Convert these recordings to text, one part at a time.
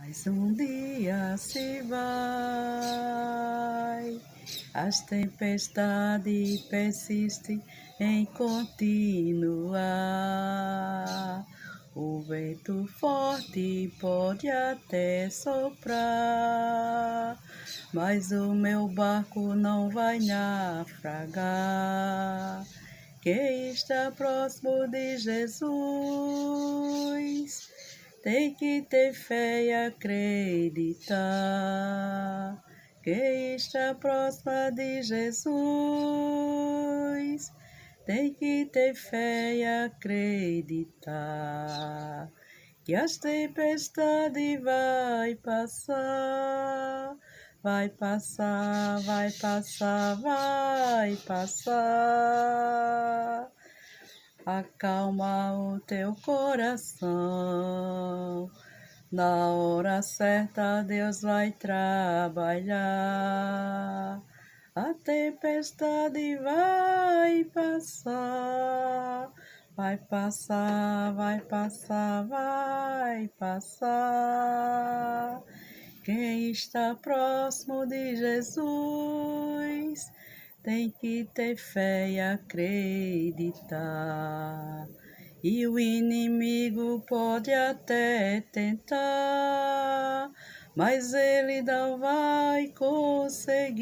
Mais um dia se vai, as tempestades persistem em continuar. O vento forte pode até soprar, mas o meu barco não vai naufragar. Quem está próximo de Jesus tem que ter fé e acreditar. Quem está próximo de Jesus tem que ter fé e acreditar. Que as tempestades vai passar, vai passar, vai passar, vai passar. Acalma o teu coração, na hora certa Deus vai trabalhar. A tempestade vai passar, vai passar, vai passar, vai passar. Quem está próximo de Jesus tem que ter fé e acreditar. E o inimigo pode até tentar, mas ele não vai conseguir.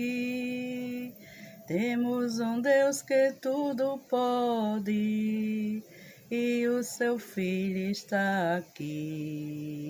Temos um Deus que tudo pode, e o seu Filho está aqui.